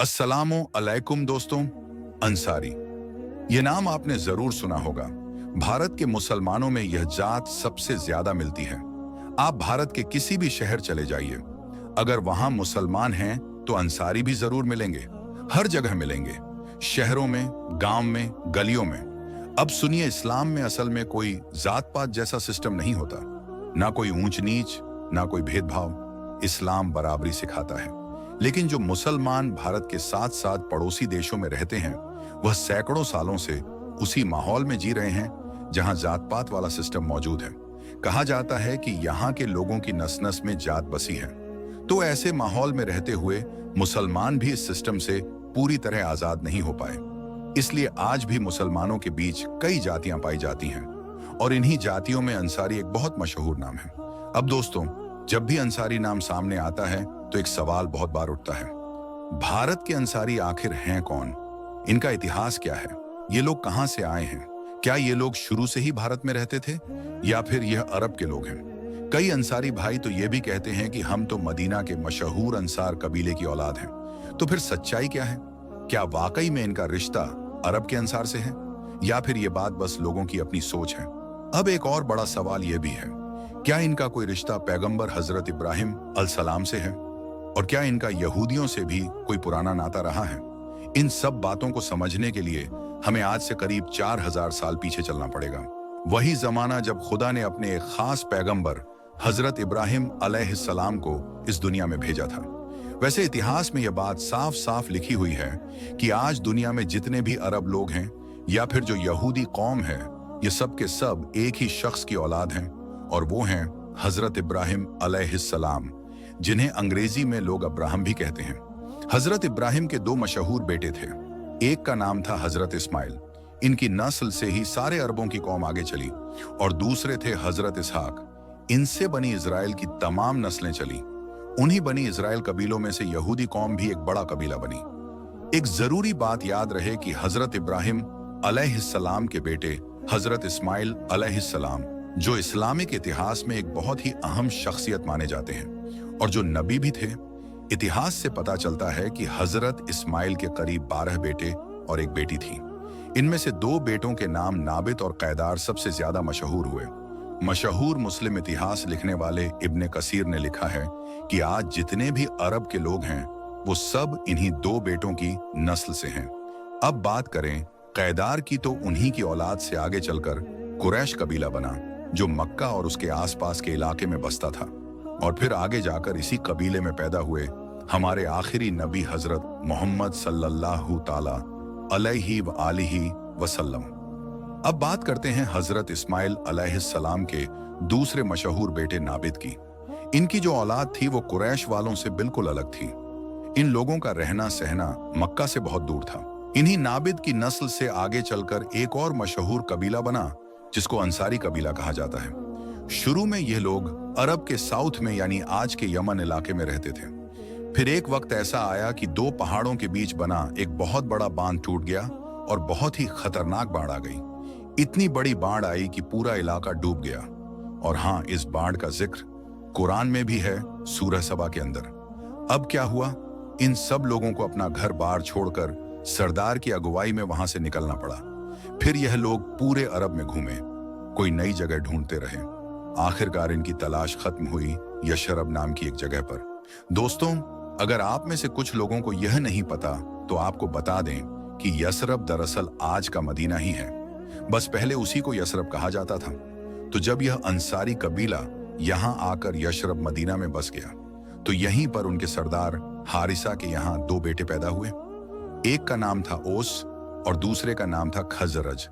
अस्सलामु अलैकुम दोस्तों। अंसारी, ये नाम आपने जरूर सुना होगा। भारत के मुसलमानों में यह जात सबसे ज्यादा मिलती है। आप भारत के किसी भी शहर चले जाइए, अगर वहां मुसलमान हैं तो अंसारी भी जरूर मिलेंगे। हर जगह मिलेंगे, शहरों में, गांव में, गलियों में। अब सुनिए, इस्लाम में असल में कोई जात पात जैसा सिस्टम नहीं होता, ना कोई ऊंच नीच, ना कोई भेदभाव। इस्लाम बराबरी सिखाता है। लेकिन जो मुसलमान भारत के साथ साथ पड़ोसी देशों में रहते हैं, वह सैकड़ों सालों से उसी माहौल में जी रहे हैं जहां जात पात वाला सिस्टम मौजूद है। कहा जाता है कि यहाँ के लोगों की नस नस में जात बसी है। तो ऐसे माहौल में रहते हुए मुसलमान भी इस सिस्टम से पूरी तरह आजाद नहीं हो पाए। इसलिए आज भी मुसलमानों के बीच कई जातियां पाई जाती हैं और इन्हीं जातियों में अंसारी एक बहुत मशहूर नाम है। अब दोस्तों, जब भी अंसारी नाम सामने आता है तो एक सवाल बहुत बार उठता है, भारत के अंसारी आखिर हैं कौन? इनका इतिहास क्या है? ये लोग कहां से आए हैं? क्या ये लोग शुरू से ही भारत में रहते थे या फिर यह अरब के लोग हैं? कई अंसारी भाई तो ये भी कहते हैं कि हम तो मदीना के मशहूर अंसार कबीले की औलाद हैं। तो फिर सच्चाई क्या है? क्या वाकई में इनका रिश्ता अरब के अंसार से है या फिर ये बात बस लोगों की अपनी सोच है? अब एक और बड़ा सवाल यह भी है, क्या इनका कोई रिश्ता पैगंबर हजरत इब्राहिम अलसलाम से है? और क्या इनका यहूदियों से भी कोई पुराना नाता रहा है? इन सब बातों को समझने के लिए हमें आज से करीब 4000 साल पीछे चलना पड़ेगा। वही जमाना जब खुदा ने अपने एक खास पैगंबर हजरत इब्राहिम अलैहिस्सलाम को इस दुनिया में भेजा था। वैसे इतिहास में यह बात साफ साफ लिखी हुई है कि आज दुनिया में जितने भी अरब लोग हैं या फिर जो यहूदी कौम है, ये सब के सब एक ही शख्स की औलाद हैं और वो हैं हजरत इब्राहिम अलैहिस्सलाम, जिन्हें अंग्रेजी में लोग अब्राहम भी कहते हैं। हजरत इब्राहिम के दो मशहूर बेटे थे। एक का नाम था हजरत इस्माइल, इनकी नस्ल से ही सारे अरबों की कौम आगे चली, और दूसरे थे हजरत इसहाक। इनसे बनी इजराइल की तमाम नस्लें चली। उन्हीं बनी इजराइल कबीलों में से यहूदी कौम भी एक बड़ा कबीला बनी। एक जरूरी बात याद रहे कि हजरत इब्राहिम अलैहिस्सलाम के बेटे हजरत इस्माइल अलैहिस्सलाम, जो इस्लामिक इतिहास में एक बहुत ही अहम शख्सियत माने जाते हैं और जो नबी भी थे। इतिहास से पता चलता है कि हजरत इस्माइल के करीब 12 बेटे और एक बेटी थी। इनमें से 2 बेटों के नाम नाबित और कैदार सबसे ज्यादा मशहूर हुए। मशहूर मुस्लिम इतिहास लिखने वाले इब्ने कसीर ने लिखा है कि आज जितने भी अरब के लोग हैं वो सब इन्हीं 2 बेटों की नस्ल से हैं। अब बात करें कैदार की, तो उन्हीं की औलाद से आगे चलकर कुरैश कबीला बना, जो मक्का और उसके आसपास के इलाके में बसता था। और फिर आगे जाकर इसी कबीले में पैदा हुए हमारे आखिरी नबी हजरत मोहम्मद सल्लल्लाहु ताला अलैहि व आलिहि वसल्लम। अब बात करते हैं हजरत इस्माइल अलैहिस्सलाम के दूसरे मशहूर बेटे नाबिद की। इनकी जो औलाद थी वो कुरैश वालों से बिल्कुल अलग थी। इन लोगों का रहना सहना मक्का से बहुत दूर था। इन्हीं नाबिद की नस्ल से आगे चलकर एक और मशहूर कबीला बना जिसको अंसारी कबीला कहा जाता है। शुरू में ये लोग अरब के साउथ में यानी आज के यमन इलाके में रहते थे। फिर एक वक्त ऐसा आया कि 2 पहाड़ों के बीच बना एक बहुत बड़ा बांध टूट गया और बहुत ही खतरनाक बाढ़ आ गई। इतनी बड़ी बाढ़ आई कि पूरा इलाका डूब गया। और हाँ, इस बाढ़ का जिक्र कुरान में भी है, सूरह सबा के अंदर। अब क्या हुआ, इन सब लोगों को अपना घर बार छोड़कर सरदार की अगुवाई में वहां से निकलना पड़ा। फिर यह लोग पूरे अरब में घूमे, कोई नई जगह ढूंढते रहे। आखिरकार इनकी तलाश खत्म हुई यशरब नाम की एक जगह पर। दोस्तों, अगर आप में से कुछ लोगों को यह नहीं पता तो आपको बता दें कि यसरब दरअसल आज का मदीना ही है, बस पहले उसी को यसरब कहा जाता था। तो जब यह अंसारी कबीला यहां आकर यशरब मदीना में बस गया तो यहीं पर उनके सरदार हारिसा के यहां 2 बेटे पैदा हुए। एक का नाम था ओस और दूसरे का नाम था खजरज।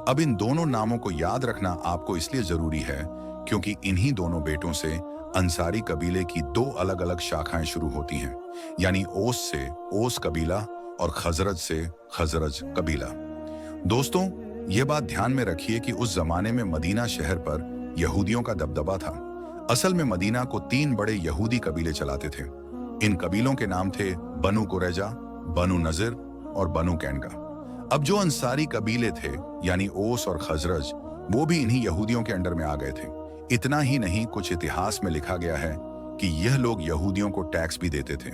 अब इन दोनों नामों को याद रखना आपको इसलिए जरूरी है क्योंकि इन्हीं दोनों बेटों से अंसारी कबीले की 2 अलग अलग शाखाएं शुरू होती हैं, यानी ओस से ओस कबीला और खजरज से खजरज कबीला। दोस्तों, ये बात ध्यान में रखिए कि उस जमाने में मदीना शहर पर यहूदियों का दबदबा था। असल में मदीना को 3 बड़े यहूदी कबीले चलाते थे। इन कबीलों के नाम थे बनु कुरैजा, बनु नज़िर और बनु कैनका। अब जो अंसारी कबीले थे यानी ओस और खजरज, वो भी इन्हीं यहूदियों के अंडर में आ गए थे। इतना ही नहीं, कुछ इतिहास में लिखा गया है कि यह लोग यहूदियों को टैक्स भी देते थे।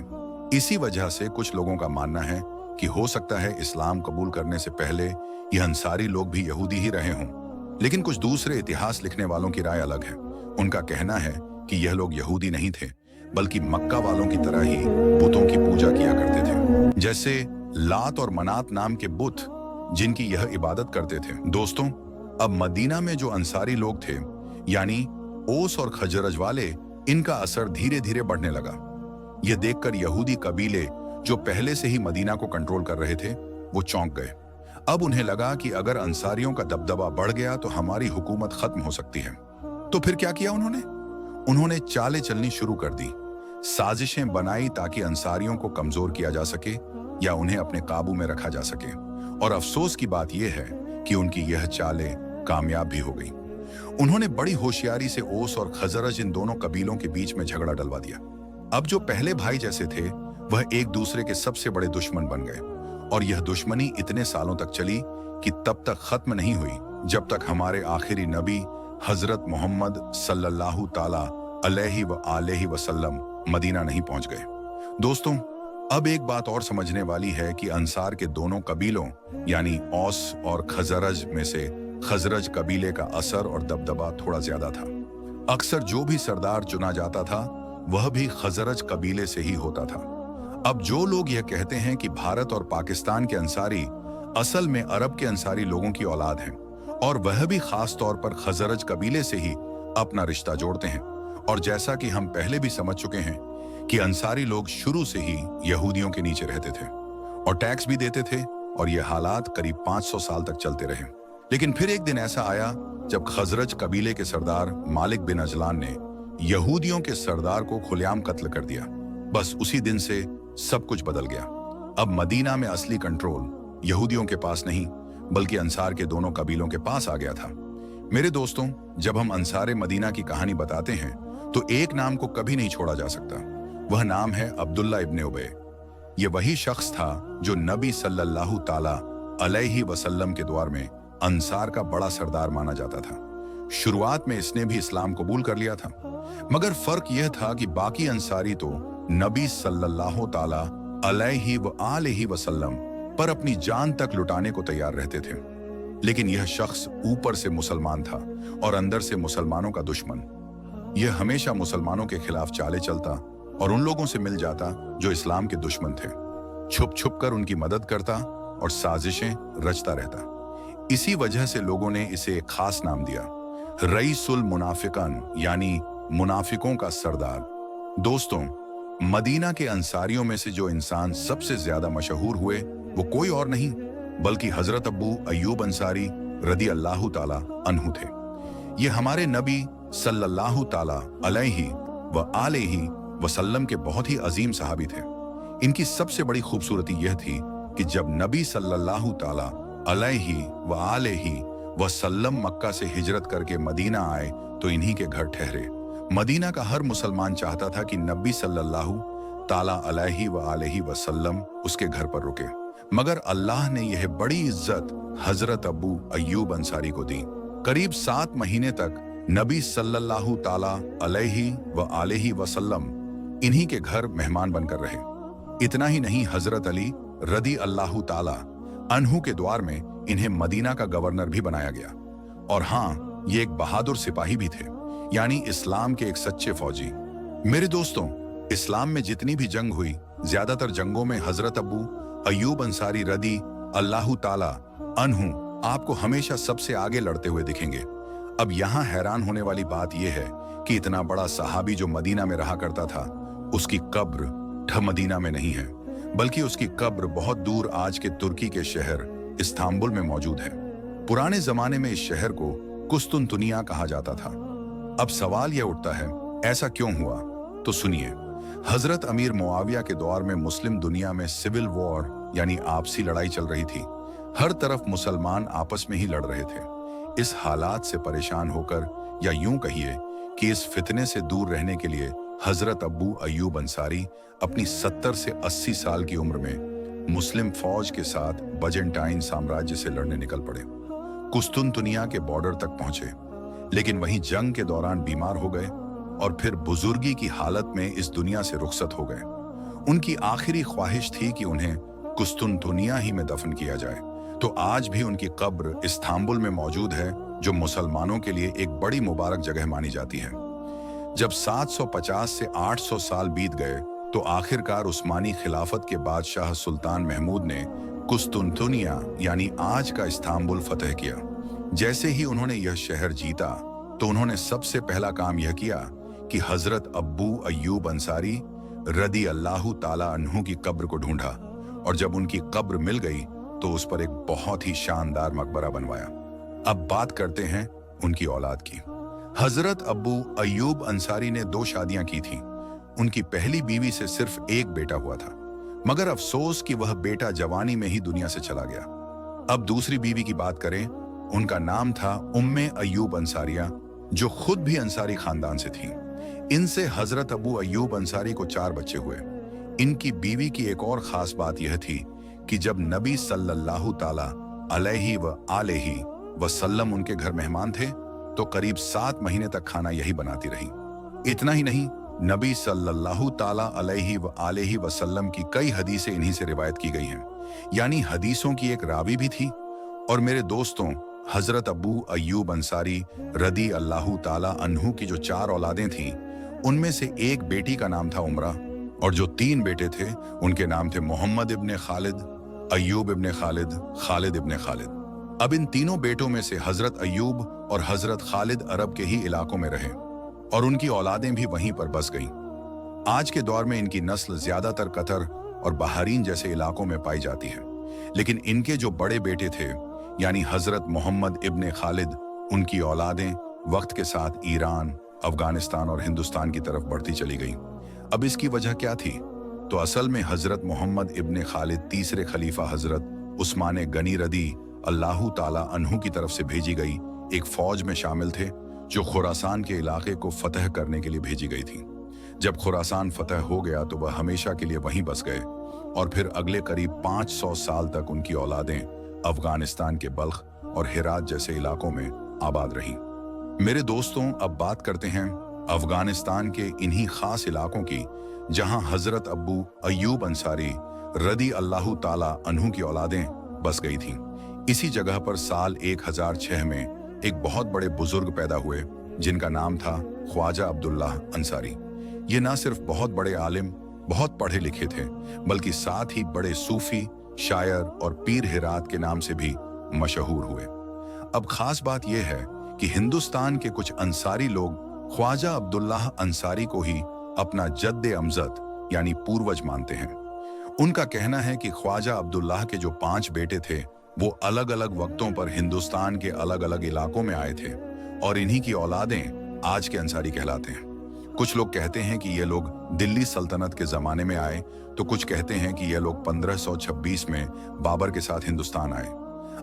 इसी वजह से कुछ लोगों का मानना है कि हो सकता है इस्लाम कबूल करने से पहले ये अंसारी लोग भी यहूदी ही रहे हों। लेकिन कुछ दूसरे इतिहास लिखने वालों की राय अलग है। उनका कहना है कि यह लोग यहूदी नहीं थे, बल्कि मक्का वालों की तरह ही बुतों की पूजा किया करते थे, जैसे लात और मनात नाम के बुत जिनकी यह इबादत करते थे। दोस्तों, अब मदीना में जो अंसारी लोग थे, यानी ओस और खजरज वाले, इनका असर धीरे धीरे बढ़ने लगा। यह देखकर यहूदी कबीले जो पहले से ही मदीना को कंट्रोल कर रहे थे, वो चौंक गए। अब उन्हें लगा कि अगर अंसारियों का दबदबा बढ़ गया तो हमारी हुकूमत खत्म हो सकती है। तो फिर क्या किया उन्होंने चालें चलनी शुरू कर दी, साजिशें बनाई ताकि अंसारियों को कमजोर किया जा सके या उन्हें अपने काबू में रखा जा सके। और अफसोस की बात यह है कि उनकी यह चालें कामयाब भी हो गई। उन्होंने बड़ी होशियारी से ओस और खजरज इन दोनों कबीलों के बीच में झगड़ा डलवा दिया। अब जो पहले भाई जैसे थे, वह एक दूसरे के सबसे बड़े दुश्मन बन गए। और यह दुश्मनी इतने सालों तक चली कि तब तक खत्म नहीं हुई जब तक हमारे आखिरी नबी हजरत मोहम्मद सल्लल्लाहु ताला अलैहि व आलिहि वसल्लम मदीना नहीं पहुंच गए। दोस्तों, अब एक बात और समझने वाली है कि अंसार के दोनों कबीलों यानी औस और खजरज में से खजरज कबीले का असर और दबदबा थोड़ा ज्यादा था। अक्सर जो भी सरदार चुना जाता था, वह भी खजरज कबीले से ही होता था। अब जो लोग यह कहते हैं कि भारत और पाकिस्तान के अंसारी असल में अरब के अंसारी लोगों की औलाद हैं, और वह भी खास तौर पर खजरज कबीले से ही अपना रिश्ता जोड़ते हैं। और जैसा कि हम पहले भी समझ चुके हैं कि अंसारी लोग शुरू से ही यहूदियों के नीचे रहते थे और टैक्स भी देते थे, और ये हालात करीब 500 साल तक चलते रहे। लेकिन फिर एक दिन ऐसा आया जब खजरज कबीले के सरदार मालिक बिन अजलान ने यहूदियों के सरदार को खुलेआम कत्ल कर दिया। बस उसी दिन से सब कुछ बदल गया। अब मदीना में असली कंट्रोल यहूदियों के पास नहीं, बल्कि अंसार के दोनों कबीलों के पास आ गया था। मेरे दोस्तों, जब हम अंसारे मदीना की कहानी बताते हैं तो एक नाम को कभी नहीं छोड़ा जा सकता। वह नाम है अब्दुल्ला इब्ने उबय। यह वही शख्स था जो नबी सल्लल्लाहु ताला अलैहि वसल्लम के दौर में अंसार का बड़ा सरदार माना जाता था। शुरुआत में इसने भी इस्लाम कबूल कर लिया था, मगर फर्क यह था कि बाकी अंसारी तो नबी सल्लल्लाहु ताला अलैहि व आलिहि वसल्लम पर अपनी जान तक लुटाने को तैयार रहते थे, लेकिन यह शख्स ऊपर से मुसलमान था और अंदर से मुसलमानों का दुश्मन। यह हमेशा मुसलमानों के खिलाफ चाले चलता और उन लोगों से मिल जाता जो इस्लाम के दुश्मन थे। छुप छुप कर उनकी मदद करता और साजिशें रचता रहता। इसी वजह से लोगों ने इसे एक खास नाम दिया, रईसुल मुनाफिकन, यानी मुनाफिकों का सरदार। दोस्तों, मदीना के अंसारियों में से जो इंसान सबसे ज्यादा मशहूर हुए वो कोई और नहीं बल्कि हजरत अब्बू अय्यूब अंसारी रदी अल्लाह ताला अन्हु थे। ये हमारे नबी सल्लल्लाहु ताला अलैहि व आलिहि वसल्लम के बहुत ही अजीम सहाबी थे। इनकी सबसे बड़ी खूबसूरती यह थी कि जब नबी सल्लल्लाहु ताला अलैहि व आलिहि वसल्लम मक्का से हिजरत करके मदीना आए तो इन्हीं के घर ठहरे। मदीना का हर मुसलमान चाहता था कि नबी सल्लल्लाहु ताला अलैहि व आलिहि वसल्लम उसके घर पर रुके, मगर अल्लाह ने यह बड़ी इज्जत हजरत अब्बू अय्यूब अंसारी को दी। करीब 7 महीने तक नबी सल्लल्लाहु ताला अलैहि व आलिहि वसल्लम इन्हीं के घर मेहमान बनकर रहे। इतना ही नहीं, हजरत अली रदी अल्लाह ताला अन्हु के द्वार में इन्हें मदीना का गवर्नर भी बनाया गया। और हाँ, ये एक बहादुर सिपाही भी थे, यानी इस्लाम के एक सच्चे फौजी। मेरे दोस्तों, इस्लाम में जितनी भी जंग हुई, ज्यादातर जंगों में हजरत अब्बू अय्यूब अंसारी रदी अल्लाह ताला अन्हु आपको हमेशा सबसे आगे लड़ते हुए दिखेंगे। अब यहाँ हैरान होने वाली बात यह है कि इतना बड़ा सहाबी जो मदीना में रहा करता था, उसकी कब्र मदीना में नहीं है, बल्कि उसकी कब्र बहुत दूर आज के तुर्की के शहर इस्तांबुल में मौजूद है। पुराने जमाने में इस शहर को कुस्तुनतुनिया कहा जाता था। अब सवाल यह उठता है, ऐसा क्यों हुआ? तो सुनिए। हजरत अमीर मुआविया के दौर में मुस्लिम दुनिया में सिविल वॉर यानी आपसी लड़ाई चल रही थी। हर तरफ मुसलमान आपस में ही लड़ रहे थे। इस हालात से परेशान होकर, या यूं कहिए कि इस फितने से दूर रहने के लिए, हजरत अब्बू अय्यूब अंसारी अपनी 70 से 80 साल की उम्र में मुस्लिम फौज के साथ बजेंटाइन साम्राज्य से लड़ने निकल पड़े। कुस्तुनतुनिया के बॉर्डर तक पहुंचे, लेकिन वहीं जंग के दौरान बीमार हो गए और फिर बुजुर्गी की हालत में इस दुनिया से रुखसत हो गए। उनकी आखिरी ख्वाहिश थी कि उन्हें कुस्तुनतुनिया ही में दफन किया जाए। तो आज भी उनकी कब्र इस्तांबुल में मौजूद है, जो मुसलमानों के लिए एक बड़ी मुबारक जगह मानी जाती है। जब 750 से 800 साल बीत गए तो आखिरकार उस्मानी खिलाफत के बादशाह सुल्तान महमूद ने कुस्तुनतुनिया यानी आज का इस्तांबुल फतह किया। जैसे ही उन्होंने यह शहर जीता तो उन्होंने सबसे पहला काम यह किया कि हजरत अब्बू अय्यूब अंसारी रदी अल्लाहु ताला अन्हु की कब्र को ढूंढा, और जब उनकी कब्र मिल गई तो उस पर एक बहुत ही शानदार मकबरा बनवाया। अब बात करते हैं उनकी औलाद की। हजरत अब्बू अय्यूब अंसारी ने 2 शादियां की थीं। उनकी पहली बीवी से सिर्फ एक बेटा हुआ था, मगर अफसोस कि वह बेटा जवानी में ही दुनिया से चला गया। अब दूसरी बीवी की बात करें, उनका नाम था उम्मे अय्यूब अंसारिया, जो खुद भी अंसारी खानदान से थीं। इनसे हजरत अबू अय्यूब अंसारी को 4 बच्चे हुए। इनकी बीवी की एक और खास बात यह थी कि जब नबी सल्लल्लाहु ताला अलैहि व आलिहि वसल्लम उनके घर मेहमान थे तो करीब 7 महीने तक खाना यही बनाती रही। इतना ही नहीं, नबी सल्लल्लाहु ताला अलैहि व आलिहि वसल्लम की कई हदीसें इन्हीं से रिवायत की गई हैं, यानी हदीसों की एक रावी भी थी। और मेरे दोस्तों, हजरत अबू अय्यूब अंसारी रदी अल्लाहु ताला अन्हु की जो 4 औलादें थीं, उनमें से एक बेटी का नाम था उमरा, और जो 3 बेटे थे उनके नाम थे मोहम्मद इब्ने खालिद, अय्यूब इब्ने खालिद, खालिद इब्ने खालिद। अब इन तीनों बेटों में से हजरत अय्यूब और हजरत खालिद अरब के ही इलाकों में रहे और उनकी औलादें भी वहीं पर बस गईं। आज के दौर में इनकी नस्ल ज्यादातर कतर और बहरीन जैसे इलाकों में पाई जाती है, लेकिन इनके जो बड़े बेटे थे यानी हजरत मोहम्मद इब्ने खालिद, उनकी औलादें वक्त के साथ ईरान, अफगानिस्तान और हिंदुस्तान की तरफ बढ़ती चली गईं। अब इसकी वजह क्या थी? तो असल में हजरत मोहम्मद इब्ने खालिद तीसरे खलीफा हजरत उस्मान गनी रदी अल्लाहु ताला अन्हु की तरफ से भेजी गई एक फौज में शामिल थे, जो खुरासान के इलाके को फतह करने के लिए भेजी गई थी। जब खुरासान फतह हो गया तो वह हमेशा के लिए वहीं बस गए और फिर अगले करीब 500 साल तक उनकी औलादें अफगानिस्तान के बल्ख और हेरात जैसे इलाकों में आबाद रहीं। मेरे दोस्तों, अब बात करते हैं अफगानिस्तान के इन्हीं खास इलाकों की जहां हजरत अब्बू अय्यूब अंसारी रदी अल्लाहु ताला अन्हु की औलादें बस गई थीं। इसी जगह पर साल 1006 में एक बहुत बड़े बुजुर्ग पैदा हुए जिनका नाम था ख्वाजा अब्दुल्लाह अंसारी। ये ना सिर्फ बहुत बड़े आलिम, बहुत पढ़े लिखे थे, बल्कि साथ ही बड़े सूफी, शायर और पीर हिरात के नाम से भी मशहूर हुए। अब खास बात यह है कि हिंदुस्तान के कुछ अंसारी लोग ख्वाजा अब्दुल्लाह अंसारी को ही अपना जद्दे अमजद यानी पूर्वज मानते हैं। उनका कहना है कि ख्वाजा अब्दुल्लाह के जो 5 बेटे थे वो अलग अलग वक्तों पर हिंदुस्तान के अलग अलग इलाकों में आए थे और इन्हीं की औलादें आज के अंसारी कहलाते हैं। कुछ लोग कहते हैं कि ये लोग दिल्ली सल्तनत के जमाने में आए, तो कुछ कहते हैं कि ये लोग 1526 में बाबर के साथ हिंदुस्तान आए।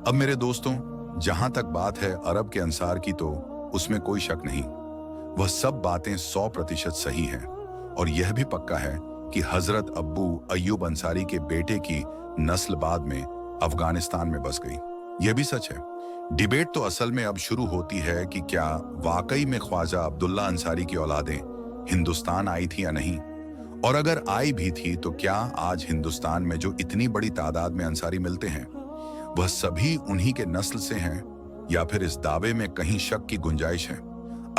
अब मेरे दोस्तों, जहां तक बात है अरब के अंसार की, तो उसमें कोई शक नहीं, वह सब बातें 100% सही हैं। और यह भी पक्का है कि हजरत अब्बू अय्यूब अंसारी के बेटे की नस्ल बाद में अफगानिस्तान में बस गई। यह भी सच है। डिबेट तो असल में अब शुरू होती है कि क्या वाकई में ख्वाजा अब्दुल्ला अंसारी की औलादें हिंदुस्तान आई थी या नहीं, और अगर आई भी थी तो क्या आज हिंदुस्तान में जो इतनी बड़ी तादाद में अंसारी मिलते हैं वह सभी उन्हीं के नस्ल से हैं, या फिर इस दावे में कहीं शक की गुंजाइश है?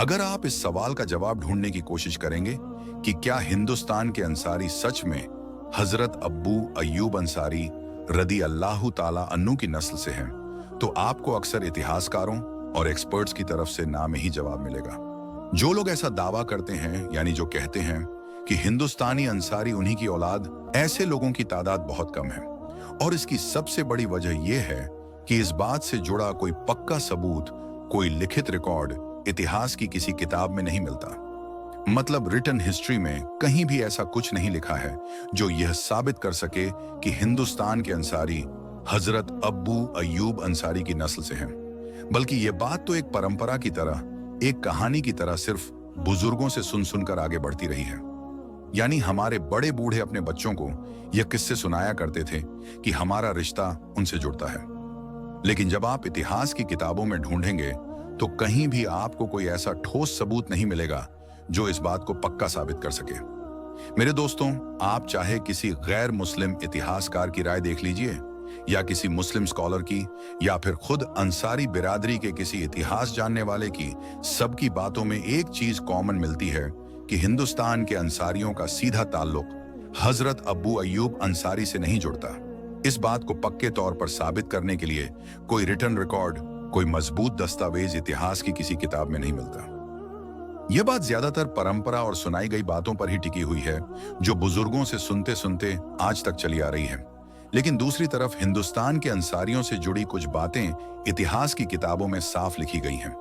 अगर आप इस सवाल का जवाब ढूंढने की कोशिश करेंगे कि क्या हिंदुस्तान के अंसारी सच में हजरत अब्बू अय्यूब अंसारी रदी अल्लाहु ताला अन्हु की नस्ल से हैं, तो आपको अक्सर इतिहासकारों और एक्सपर्ट्स की तरफ से ना में ही जवाब मिलेगा। जो लोग ऐसा दावा करते हैं, यानी जो कहते हैं कि हिंदुस्तानी अंसारी उन्हीं की औलाद, ऐसे लोगों की तादाद बहुत कम है। और इसकी सबसे बड़ी वजह यह है कि इस बात से जुड़ा कोई पक्का सबूत, कोई लिखित रिकॉर्ड इतिहास की किसी किताब में नहीं मिलता। मतलब रिटन हिस्ट्री में कहीं भी ऐसा कुछ नहीं लिखा है जो यह साबित कर सके कि हिंदुस्तान के अंसारी हजरत अब्बू अय्यूब अंसारी की नस्ल से हैं, बल्कि यह बात तो एक परंपरा की तरह, एक कहानी की तरह सिर्फ बुजुर्गों से सुन सुनकर आगे बढ़ती रही है। यानी हमारे बड़े बूढ़े अपने बच्चों को यह किस्से सुनाया करते थे कि हमारा रिश्ता उनसे जुड़ता है, लेकिन जब आप इतिहास की किताबों में ढूंढेंगे तो कहीं भी आपको कोई ऐसा ठोस सबूत नहीं मिलेगा जो इस बात को पक्का साबित कर सके। मेरे दोस्तों, आप चाहे किसी गैर मुस्लिम इतिहासकार की राय देख लीजिए, या किसी मुस्लिम स्कॉलर की, या फिर खुद अंसारी बिरादरी के किसी इतिहास जानने वाले की, सबकी बातों में एक चीज कॉमन मिलती है कि हिंदुस्तान के अंसारियों का सीधा ताल्लुक हजरत अब्बू अय्यूब अंसारी से नहीं जुड़ता। इस बात को पक्के तौर पर साबित करने के लिए कोई रिटन रिकॉर्ड, कोई मजबूत दस्तावेज इतिहास की किसी किताब में नहीं मिलता। यह बात ज्यादातर परंपरा और सुनाई गई बातों पर ही टिकी हुई है, जो बुजुर्गों से सुनते सुनते आज तक चली आ रही है। लेकिन दूसरी तरफ हिंदुस्तान के अंसारियों से जुड़ी कुछ बातें इतिहास की किताबों में साफ लिखी गई हैं,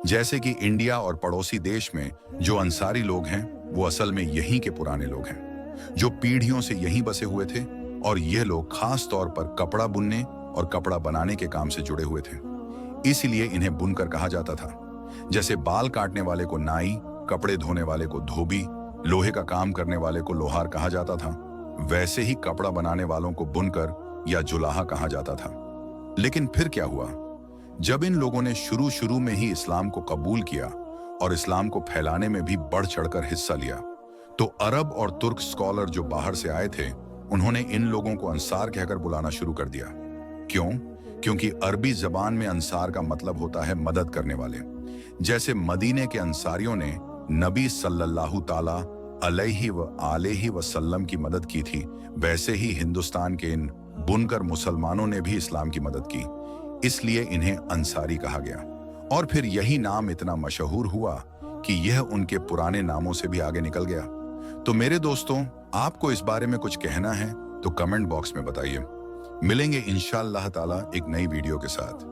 जैसे कि इंडिया और पड़ोसी देश में जो अंसारी लोग हैं वो असल में यहीं के पुराने लोग हैं, जो पीढ़ियों से यहीं बसे हुए थे, और यह लोग खास तौर पर कपड़ा बुनने और कपड़ा बनाने के काम से जुड़े हुए थे। इसीलिए इन्हें बुनकर कहा जाता था। जैसे बाल काटने वाले को नाई, कपड़े धोने वाले को धोबी, लोहे का काम करने वाले को लोहार कहा जाता था, वैसे ही कपड़ा बनाने वालों को बुनकर या जुलाहा कहा जाता था। लेकिन फिर क्या हुआ? जब इन लोगों ने शुरू में ही इस्लाम को कबूल किया और इस्लाम को फैलाने में भी बढ़ चढ़कर हिस्सा लिया, तो अरब और तुर्क स्कॉलर जो बाहर से आए थे, उन्होंने इन लोगों को अंसार कहकर बुलाना शुरू कर दिया। क्यों? क्योंकि अरबी जबान में अंसार का मतलब होता है मदद करने वाले। जैसे मदीने के अंसारियों ने नबी सल्लल्लाहु ताला अलैहि वसल्लम की मदद की थी, वैसे ही हिंदुस्तान के इन बुनकर मुसलमानों ने भी इस्लाम की मदद की, इसलिए इन्हें अंसारी कहा गया। और फिर यही नाम इतना मशहूर हुआ कि यह उनके पुराने नामों से भी आगे निकल गया। तो मेरे दोस्तों, आपको इस बारे में कुछ कहना है तो कमेंट बॉक्स में बताइए। मिलेंगे इंशाअल्लाह ताला एक नई वीडियो के साथ।